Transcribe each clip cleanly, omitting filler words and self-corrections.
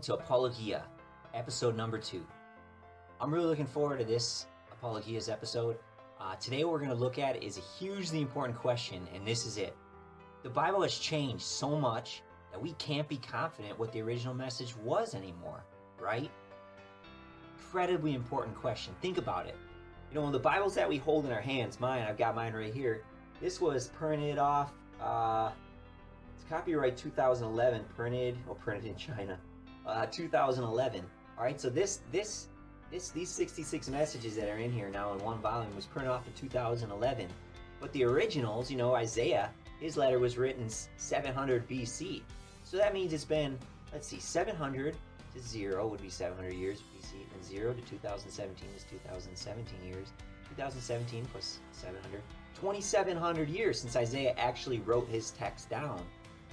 welcome to Apologia, episode number 2. I'm really looking forward to this Apologia's episode. Today what we're going to look at is a hugely important question, and this is it. The Bible has changed so much that we can't be confident what the original message was anymore, right? Incredibly important question. Think about it. You know, the Bibles that we hold in our hands, I've got mine right here. This was printed off, it's copyright 2011, printed in China, 2011. All right, so these 66 messages that are in here now in one volume was printed off in 2011. But the originals, Isaiah, his letter was written 700 BC. So that means it's been, 700 to 0 would be 700 years BC, and 0 to 2017 is 2017 years. 2017 plus 700, 2,700 years since Isaiah actually wrote his text down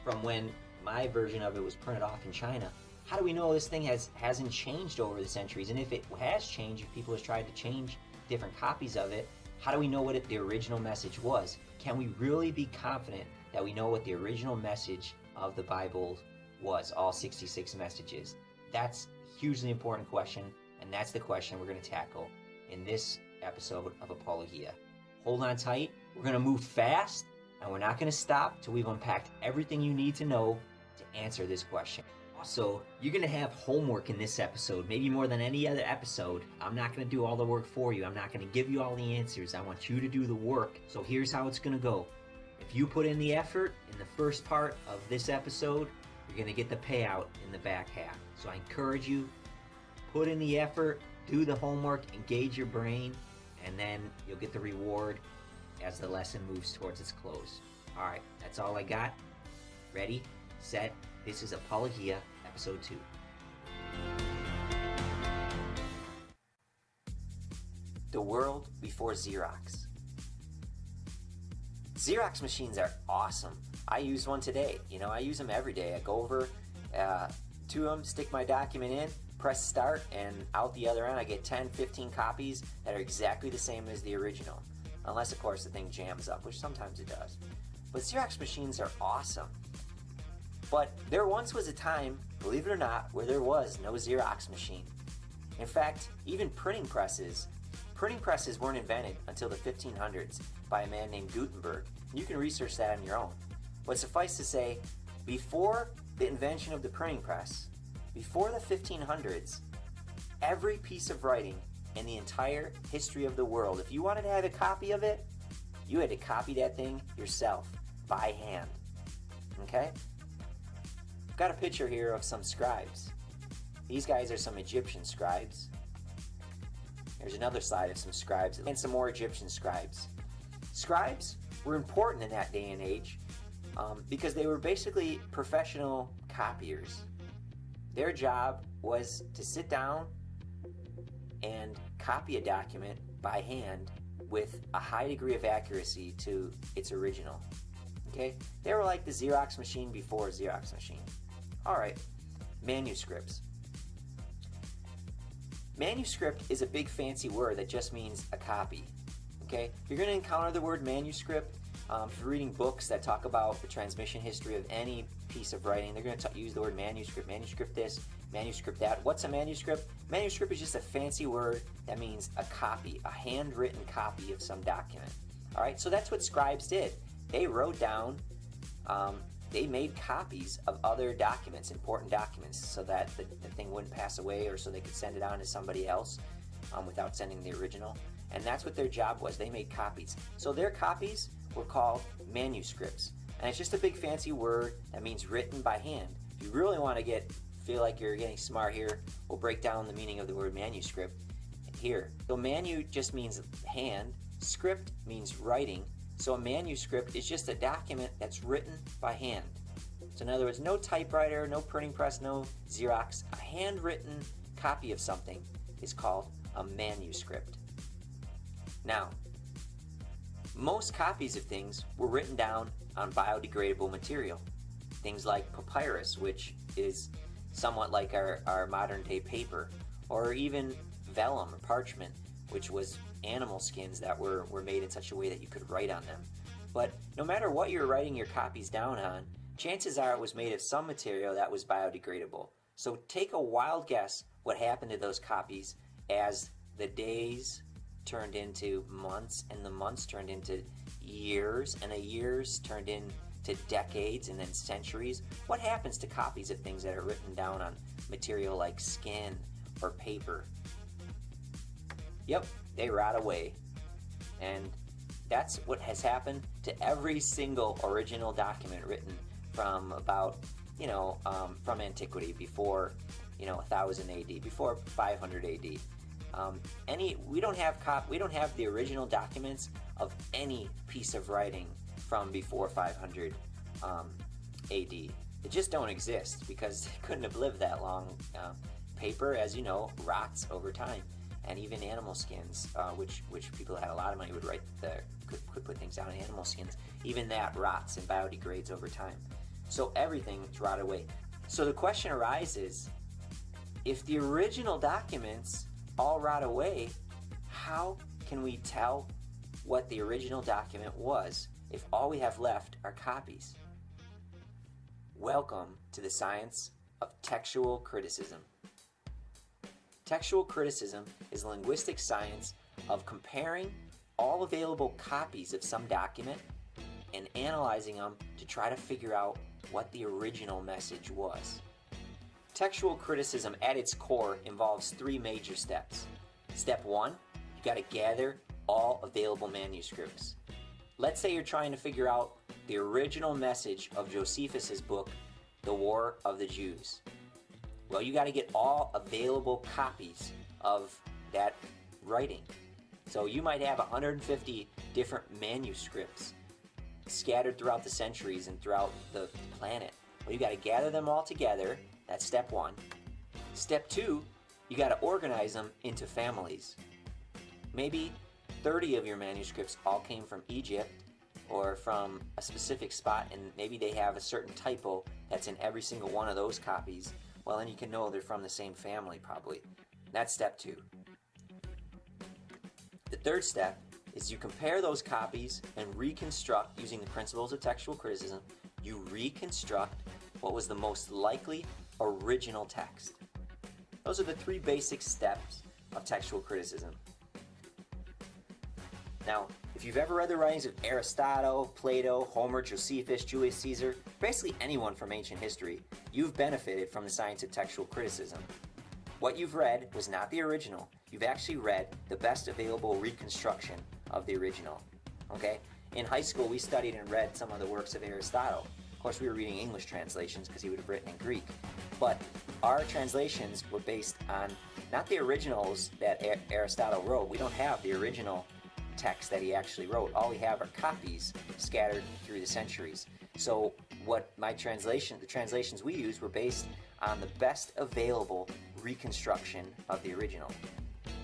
from when my version of it was printed off in China. How do we know this thing hasn't changed over the centuries? And if it has changed, if people have tried to change different copies of it, how do we know what the original message was? Can we really be confident that we know what the original message of the Bible was, all 66 messages? That's a hugely important question, and that's the question we're going to tackle in this episode of Apologia. Hold on tight. We're going to move fast, and we're not going to stop till we've unpacked everything you need to know to answer this question. Also, you're going to have homework in this episode, maybe more than any other episode. I'm not going to do all the work for you. I'm not going to give you all the answers. I want you to do the work. So here's how it's going to go. If you put in the effort in the first part of this episode, you're going to get the payout in the back half. So I encourage you, put in the effort, do the homework, engage your brain, and then you'll get the reward as the lesson moves towards its close. All right, that's all I got. Ready, set. This is Apologia, episode 2. The world before Xerox. Xerox machines are awesome. I use one today. I use them every day. I go over to them, stick my document in, press start, and out the other end I get 10, 15 copies that are exactly the same as the original. Unless, of course, the thing jams up, which sometimes it does. But Xerox machines are awesome. But there once was a time, believe it or not, where there was no Xerox machine. In fact, even printing presses weren't invented until the 1500s by a man named Gutenberg. You can research that on your own. But suffice to say, before the invention of the printing press, before the 1500s, every piece of writing in the entire history of the world, if you wanted to have a copy of it, you had to copy that thing yourself by hand. Okay? I've got a picture here of some scribes. These guys are some Egyptian scribes. There's another slide of some scribes and some more Egyptian scribes. Scribes were important in that day and age because they were basically professional copiers. Their job was to sit down and copy a document by hand with a high degree of accuracy to its original. Okay? They were like the Xerox machine before Xerox machine. Alright, manuscripts. Manuscript is a big fancy word that just means a copy. Okay? You're going to encounter the word manuscript if you're reading books that talk about the transmission history of any piece of writing. They're going to use the word manuscript. Manuscript this, manuscript that. What's a manuscript? Manuscript is just a fancy word that means a copy, a handwritten copy of some document. Alright, so that's what scribes did. They wrote down, they made copies of other documents, important documents, so that the thing wouldn't pass away or so they could send it on to somebody else without sending the original. And that's what their job was. They made copies. So their copies were called manuscripts. And it's just a big fancy word that means written by hand. If you really want to feel like you're getting smart here, we'll break down the meaning of the word manuscript here. So manu just means hand, script means writing. So a manuscript is just a document that's written by hand. So in other words, no typewriter, no printing press, no Xerox. A handwritten copy of something is called a manuscript. Now, most copies of things were written down on biodegradable material. Things like papyrus, which is somewhat like our modern day paper, or even vellum or parchment, which was animal skins that were made in such a way that you could write on them. But no matter what you're writing your copies down on, chances are it was made of some material that was biodegradable. So take a wild guess what happened to those copies as the days turned into months, and the months turned into years, and the years turned into decades, and then centuries. What happens to copies of things that are written down on material like skin or paper? Yep, they rot away. And that's what has happened to every single original document written from about, from antiquity, before, 1000 AD, before 500 AD. We don't have the original documents of any piece of writing from before 500 AD. They just don't exist because they couldn't have lived that long. Paper, as you know, rots over time, and even animal skins, which people that had a lot of money would could put things down in animal skins. Even that rots and biodegrades over time. So everything's rotted away. So the question arises: if the original documents all rot away, how can we tell what the original document was if all we have left are copies? Welcome to the science of textual criticism. Textual criticism is a linguistic science of comparing all available copies of some document and analyzing them to try to figure out what the original message was. Textual criticism at its core involves three major steps. Step one, you got to gather all available manuscripts. Let's say you're trying to figure out the original message of Josephus's book, The War of the Jews. Well, you got to get all available copies of that writing. So you might have 150 different manuscripts scattered throughout the centuries and throughout the planet. Well, you got to gather them all together. That's step one. Step two, you got to organize them into families. Maybe 30 of your manuscripts all came from Egypt or from a specific spot, and maybe they have a certain typo that's in every single one of those copies. Well, then you can know they're from the same family, probably. That's step two. The third step is you compare those copies and reconstruct, using the principles of textual criticism, you reconstruct what was the most likely original text. Those are the three basic steps of textual criticism. Now, if you've ever read the writings of Aristotle, Plato, Homer, Josephus, Julius Caesar, basically anyone from ancient history, you've benefited from the science of textual criticism. What you've read was not the original. You've actually read the best available reconstruction of the original. Okay? In high school, we studied and read some of the works of Aristotle. Of course, we were reading English translations because he would have written in Greek. But our translations were based on not the originals that Aristotle wrote. We don't have the original text that he actually wrote. All we have are copies scattered through the centuries. So what the translations we used were based on the best available reconstruction of the original.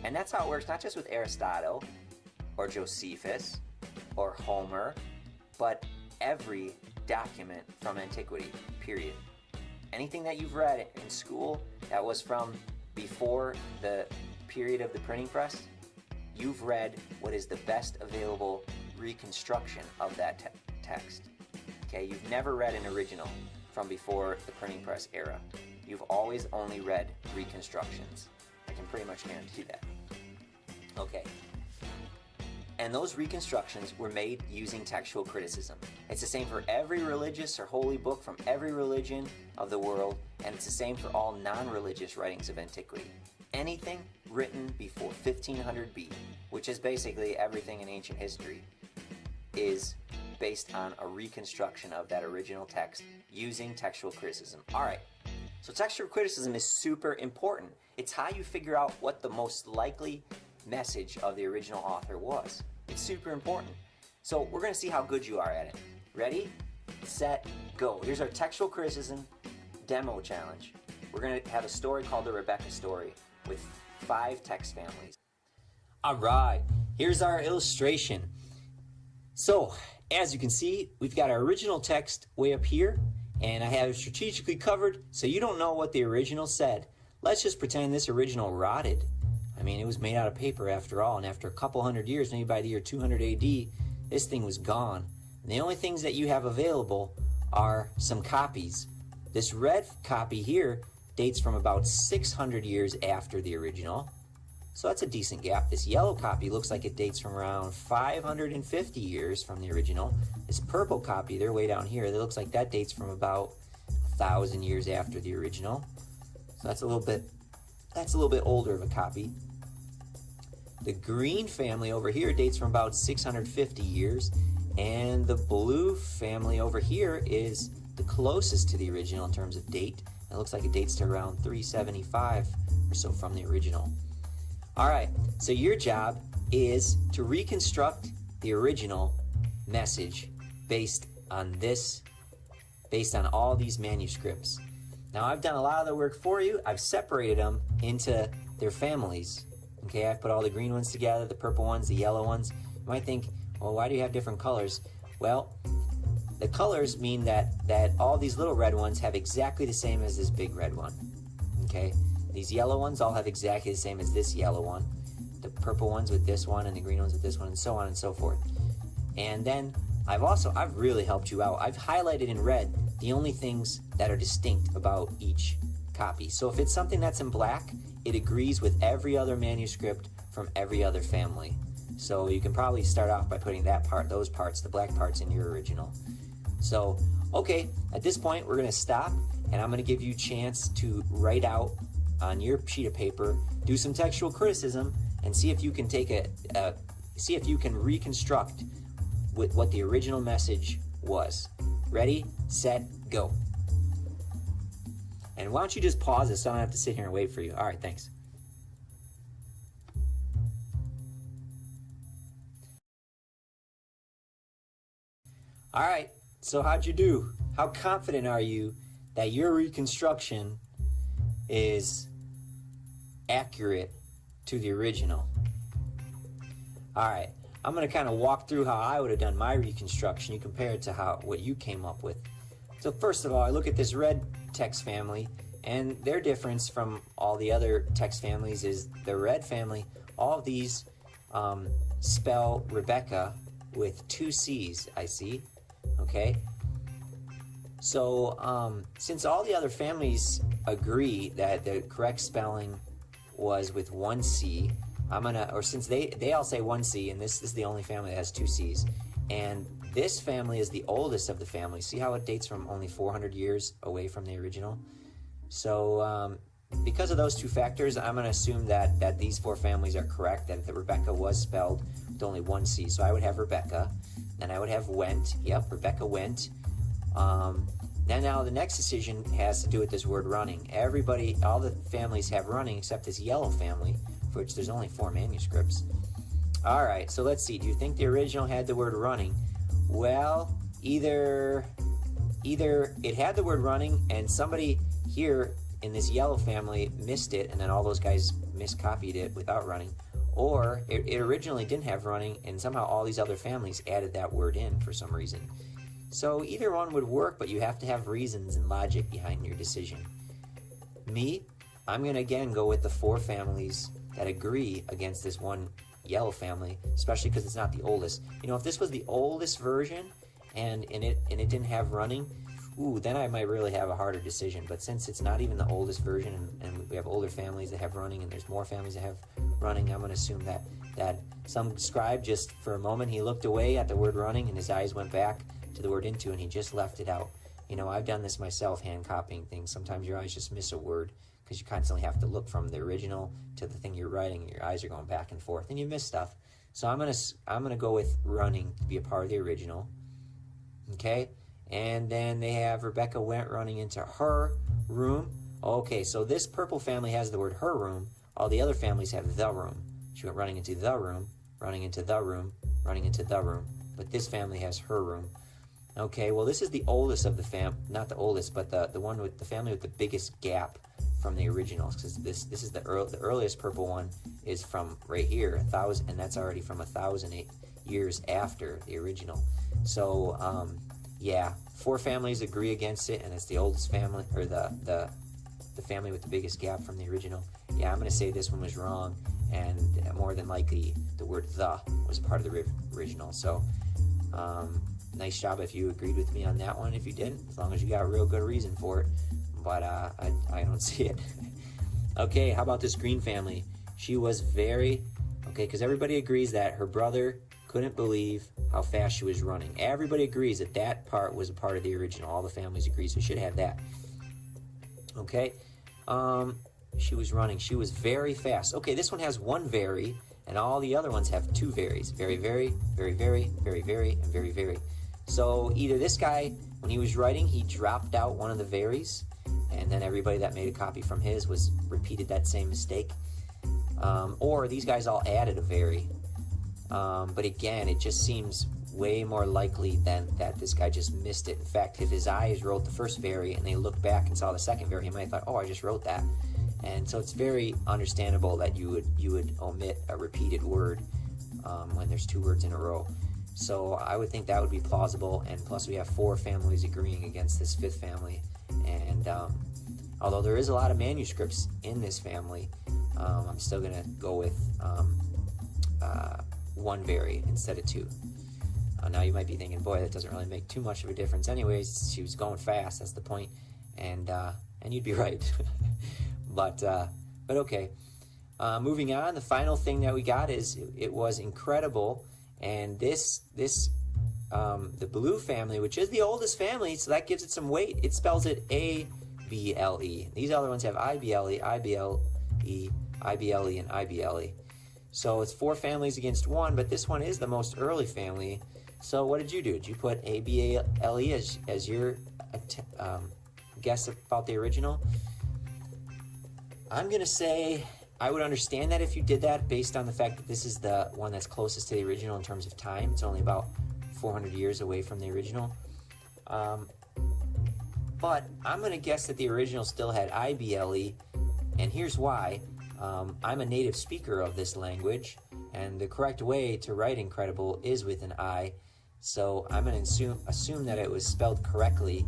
And that's how it works, not just with Aristotle or Josephus or Homer, but every document from antiquity, period. Anything that you've read in school that was from before the period of the printing press, you've read what is the best available reconstruction of that text. Okay, you've never read an original from before the printing press era. You've always only read reconstructions. I can pretty much guarantee that. Okay. And those reconstructions were made using textual criticism. It's the same for every religious or holy book from every religion of the world, and it's the same for all non-religious writings of antiquity. Anything written before 1500 B, which is basically everything in ancient history, is based on a reconstruction of that original text using textual criticism. All right, so textual criticism is super important. It's how you figure out what the most likely message of the original author was. It's super important. So we're going to see how good you are at it. Ready, set, go. Here's our textual criticism demo challenge. We're going to have a story called the Rebecca story with 5 text families. All right, here's our illustration. So, as you can see, we've got our original text way up here, and I have it strategically covered so you don't know what the original said. Let's just pretend this original rotted. I mean, it was made out of paper after all, and after a couple hundred years, maybe by the year 200 AD, this thing was gone. And the only things that you have available are some copies. This red copy here dates from about 600 years after the original. So that's a decent gap. This yellow copy looks like it dates from around 550 years from the original. This purple copy, they're way down here, that looks like that dates from about 1,000 years after the original. So that's a little bit older of a copy. The green family over here dates from about 650 years, and the blue family over here is the closest to the original in terms of date. It looks like it dates to around 375 or so from the original. All right, so your job is to reconstruct the original message based on all these manuscripts. Now, I've done a lot of the work for you. I've separated them into their families. Okay, I've put all the green ones together, the purple ones, the yellow ones. You might think, well, why do you have different colors? Well, the colors mean that all these little red ones have exactly the same as this big red one. Okay, these yellow ones all have exactly the same as this yellow one. The purple ones with this one, and the green ones with this one, and so on and so forth. And then I've really helped you out. I've highlighted in red the only things that are distinct about each copy. So if it's something that's in black, it agrees with every other manuscript from every other family. So you can probably start off by putting those parts, the black parts, in your original. So, okay, at this point we're going to stop, and I'm going to give you a chance to write out on your sheet of paper, do some textual criticism, and see if you can see if you can reconstruct with what the original message was. Ready, set, go. And why don't you just pause this so I don't have to sit here and wait for you. All right, thanks. All right, so how'd you do? How confident are you that your reconstruction is accurate to the original? All right, I'm going to kind of walk through how I would have done my reconstruction. You compare it to what you came up with. So first of all, I look at this red text family, and their difference from all the other text families is the red family, all of these spell Rebecca with 2 C's, I see. Okay, so since all the other families agree that the correct spelling was with 1 C, since they all say 1 C, and this is the only family that has 2 C's, and this family is the oldest of the families. See how it dates from only 400 years away from the original? So because of those 2 factors, I'm going to assume that these 4 families are correct, that the Rebecca was spelled with only 1 C. So I would have Rebecca, and I would have went. Yep, Rebecca went. Now the next decision has to do with this word running. All the families have running except this yellow family, for which there's only 4 manuscripts. All right, so let's see. Do you think the original had the word running? Well, either it had the word running and somebody here in this yellow family missed it, and then all those guys miscopied it without running, or it originally didn't have running and somehow all these other families added that word in for some reason. So either one would work, but you have to have reasons and logic behind your decision. I'm going to again go with the 4 families that agree against this one yellow family, especially because it's not the oldest. You know, if this was the oldest version and it didn't have running, then I might really have a harder decision. But since it's not even the oldest version, and we have older families that have running, and there's more families that have running, I'm going to assume that some scribe, just for a moment, he looked away at the word running and his eyes went back to the word into, and he just left it out. You know, I've done this myself, hand copying things. Sometimes your eyes just miss a word because you constantly have to look from the original to the thing you're writing, and your eyes are going back and forth, and you miss stuff. So I'm gonna go with running to be a part of the original. Okay, and then they have Rebecca went running into her room. Okay, so this purple family has the word her room. All the other families have the room. She went running into the room, running into the room, running into the room. But this family has her room. Okay, well, this is the oldest of the not the oldest, but the one with the family with the biggest gap from the originals, because this is the earliest purple one is from right here, 1,000, and that's already from 1,000 years after the original. So yeah, 4 families agree against it, and it's the oldest family, or the family with the biggest gap from the original. Yeah, I'm going to say this one was wrong, and more than likely the word the was part of the original. So nice job if you agreed with me on that one. If you didn't, as long as you got a real good reason for it. but I don't see it. Okay, how about this Green family? She was very, okay, because everybody agrees that her brother couldn't believe how fast she was running. Everybody agrees that that part was a part of the original. All the families agree, so we should have that. Okay, she was running. She was very fast. Okay, this one has one very, and all the other ones have two varies. Very, very, very, very, very, very, and very, very. So either this guy, when he was writing, he dropped out one of the varies, and then everybody that made a copy from his repeated that same mistake. Or these guys all added a vary. But again, it just seems way more likely than that this guy just missed it. In fact, if his eyes wrote the first vary and they looked back and saw the second vary, he might have thought, oh, I just wrote that. And so it's very understandable that you would omit a repeated word when there's two words in a row. So I would think that would be plausible, and plus we have four families agreeing against this fifth family. And although there is a lot of manuscripts in this family, I'm still going to go with one vary instead of two. Now you might be thinking, boy, that doesn't really make too much of a difference anyways. She was going fast, that's the point. And you'd be right. But okay. Moving on, the final thing that we got is it was incredible. And this the Blue family, which is the oldest family, so that gives it some weight. It spells it A-B-L-E. These other ones have I-B-L-E, I-B-L-E, I-B-L-E, and I-B-L-E. So it's four families against one, but this one is the most early family. So what did you do? Did you put A-B-A-L-E as your guess about the original? I'm going to say I would understand that if you did that based on the fact that this is the one that's closest to the original in terms of time. It's only about 400 years away from the original. But I'm going to guess that the original still had I-B-L-E, and here's why. I'm a native speaker of this language, and the correct way to write incredible is with an I. So I'm going to assume that it was spelled correctly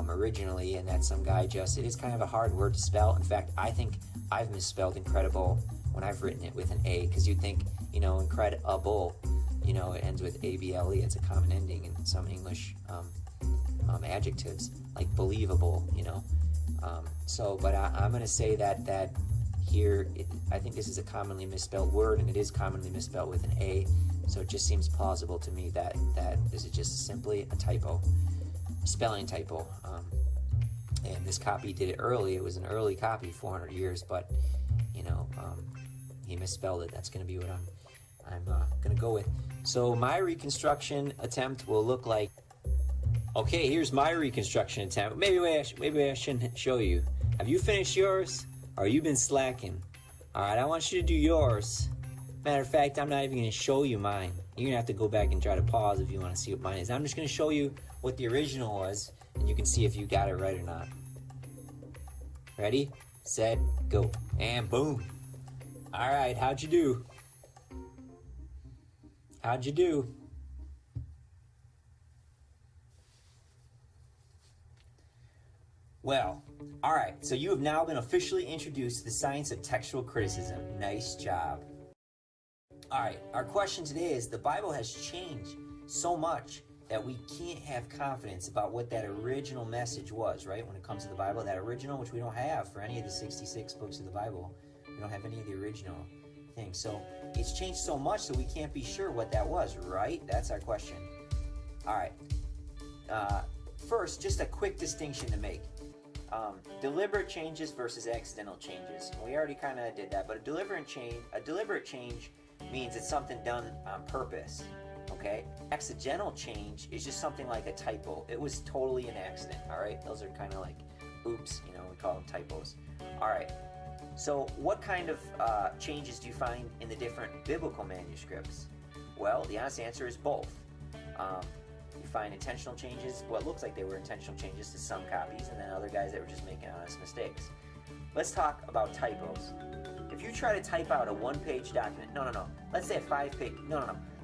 originally, and that some guy just, it is kind of a hard word to spell. In fact, I think I've misspelled incredible when I've written it with an A, because you'd think, incredible, it ends with A-B-L-E. It's a common ending in some English adjectives, like believable, but I'm going to say that here, I think this is a commonly misspelled word, and it is commonly misspelled with an A, so it just seems plausible to me that this is just simply a typo, a spelling typo. And this copy did it early. It was an early copy, 400 years, but, he misspelled it. That's going to be what I'm going to go with. So my reconstruction attempt will look like, okay, here's my reconstruction attempt. Maybe I shouldn't show you. Have you finished yours? Or you been slacking? All right, I want you to do yours. Matter of fact, I'm not even going to show you mine. You're going to have to go back and try to pause if you want to see what mine is. I'm just going to show you what the original was, and you can see if you got it right or not. Ready, set, go. And boom. All right, how'd you do? How'd you do? Well, all right, so you have now been officially introduced to the science of textual criticism. Nice job. All right, our question today is, the Bible has changed so much that we can't have confidence about what that original message was, right? When it comes to the Bible, that original, which we don't have for any of the 66 books of the Bible. We don't have any of the original things. So it's changed so much that we can't be sure what that was, right? That's our question. All right. First, just a quick distinction to make. Deliberate changes versus accidental changes. We already kind of did that, but a deliberate change means it's something done on purpose, okay? Accidental change is just something like a typo. It was totally an accident, all right? Those are kind of like, oops, we call them typos. All right, so what kind of changes do you find in the different biblical manuscripts? Well, the honest answer is both. You find intentional changes, well, it looks like they were intentional changes to some copies, and then other guys that were just making honest mistakes. Let's talk about typos. If you try to type out a one-page document, let's say a 5-page,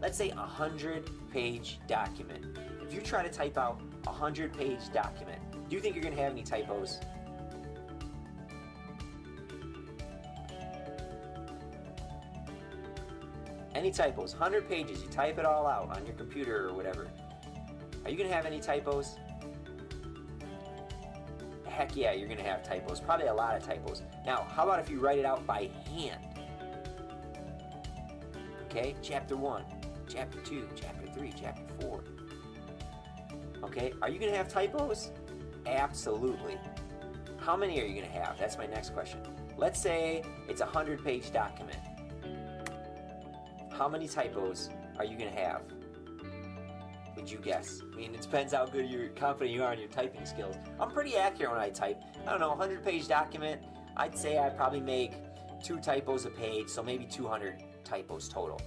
let's say a 100-page document. If you try to type out a 100-page document, do you think you're going to have any typos? Any typos? 100 pages, you type it all out on your computer or whatever. Are you going to have any typos? heck yeah, you're going to have typos. Probably a lot of typos. Now, how about if you write it out by hand? Okay, chapter 1, chapter 2, chapter 3, chapter 4. Okay, are you going to have typos? Absolutely. How many are you going to have? That's my next question. Let's say it's a 100-page document. How many typos are you going to have? Would you guess? I mean, it depends how confident you are in your typing skills. I'm pretty accurate when I type. I don't know, 100-page document, I'd say I probably make 2 typos a page, so maybe 200 typos total.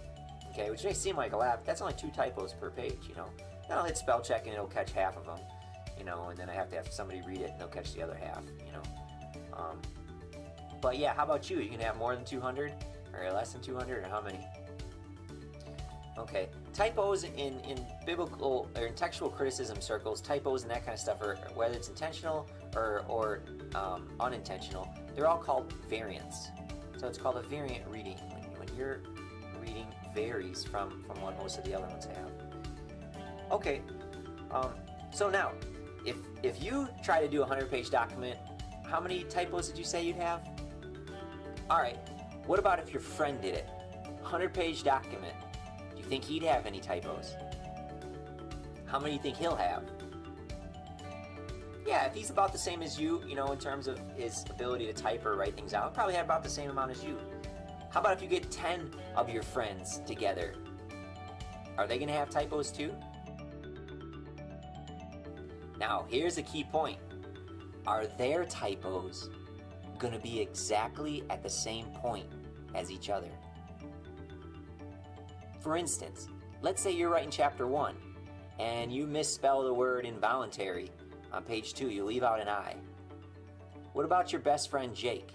Okay, which may seem like a lot, but that's only 2 typos per page, you know. Then I'll hit spell check and it'll catch half of them, you know, and then I have to have somebody read it and they'll catch the other half, you know. But yeah, how about you? You can have more than 200 or less than 200, or how many? Okay, typos in biblical or in textual criticism circles, typos and that kind of stuff, are, whether it's intentional or unintentional, they're all called variants. So it's called a variant reading, when your reading varies from what most of the other ones have. Okay, so now, if you try to do a 100-page document, how many typos did you say you'd have? All right, what about if your friend did it? 100-page document. Do you think he'd have any typos? How many do you think he'll have? Yeah, if he's about the same as you, you know, in terms of his ability to type or write things out, he'll probably have about the same amount as you. How about if you get 10 of your friends together? Are they going to have typos too? Now, here's a key point. Are their typos going to be exactly at the same point as each other? For instance, let's say you're writing chapter 1 and you misspell the word involuntary on page 2. You leave out an I. What about your best friend Jake?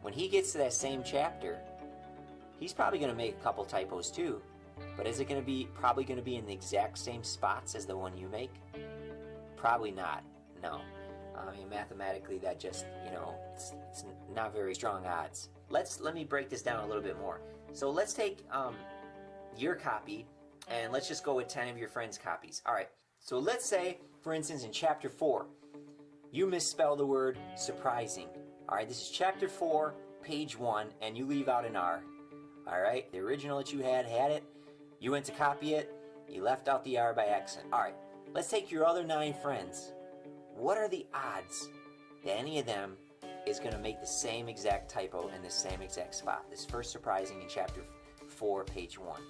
When he gets to that same chapter, he's probably going to make a couple typos too. But is it going to be probably going to be in the exact same spots as the one you make? Probably not. No. I mean, mathematically, that just, you know, it's not very strong odds. Let me break this down a little bit more. So let's take your copy, and let's just go with 10 of your friends' copies. All right. So let's say, for instance, in chapter 4, you misspell the word surprising. All right. This is chapter 4, page 1, and you leave out an R. All right. The original that you had it. You went to copy it. You left out the R by accident. All right. Let's take your other 9 friends. What are the odds that any of them is going to make the same exact typo in the same exact spot? This first surprising in chapter 4, page 1.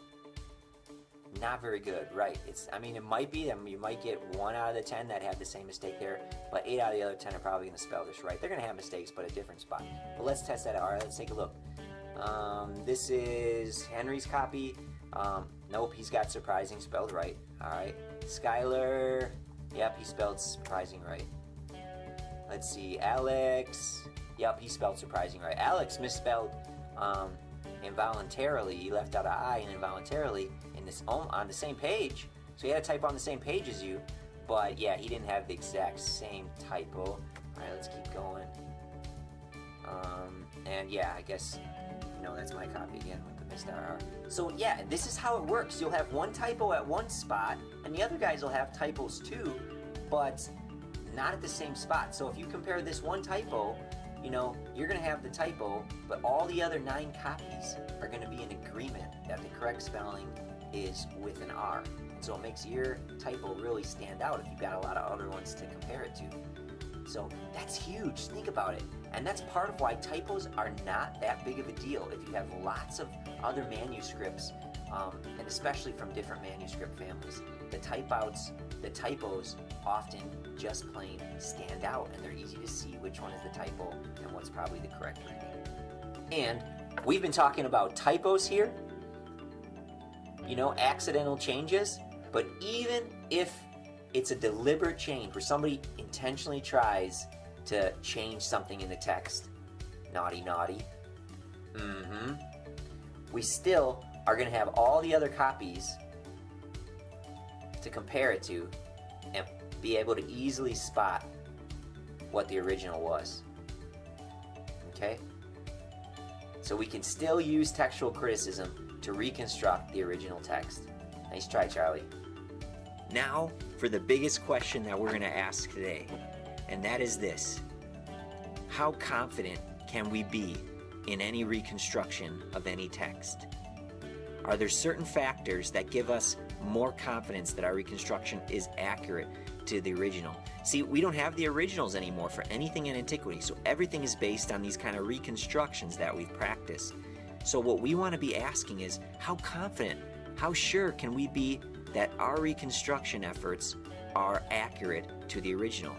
Not very good, right? I mean, it might be them. You might get 1 out of the 10 that have the same mistake there, but 8 out of the other 10 are probably going to spell this right. They're going to have mistakes, but a different spot. But let's test that out. All right, let's take a look. This is Henry's copy. Nope, he's got surprising spelled right. All right. Skylar, yep, he spelled surprising right. Let's see, Alex, yep, he spelled surprising right. Alex misspelled involuntarily. He left out an I in involuntarily in this on the same page. So he had to type on the same page as you, but yeah, he didn't have the exact same typo. All right, let's keep going. And yeah, I guess, you know, that's my copy again with the missed R. So yeah, this is how it works. You'll have one typo at one spot, and the other guys will have typos too, but not at the same spot. So if you compare this one typo, you know, you're going to have the typo, but all the other 9 copies are going to be in agreement that the correct spelling is with an R. And so it makes your typo really stand out if you've got a lot of other ones to compare it to. So that's huge. Think about it. And that's part of why typos are not that big of a deal if you have lots of other manuscripts, and especially from different manuscript families. The typos often just plain stand out, and they're easy to see which one is the typo and what's probably the correct reading. And we've been talking about typos here, you know, accidental changes, but even if it's a deliberate change where somebody intentionally tries to change something in the text, naughty, we still are going to have all the other copies to compare it to and be able to easily spot what the original was. Okay? So we can still use textual criticism to reconstruct the original text. Nice try, Charlie. Now for the biggest question that we're going to ask today, and that is this. how confident can we be in any reconstruction of any text? Are there certain factors that give us more confidence that our reconstruction is accurate to the original? See, we don't have the originals anymore for anything in antiquity, so everything is based on these kind of reconstructions that we've practiced. So what we want to be asking is, how confident, how sure can we be that our reconstruction efforts are accurate to the original?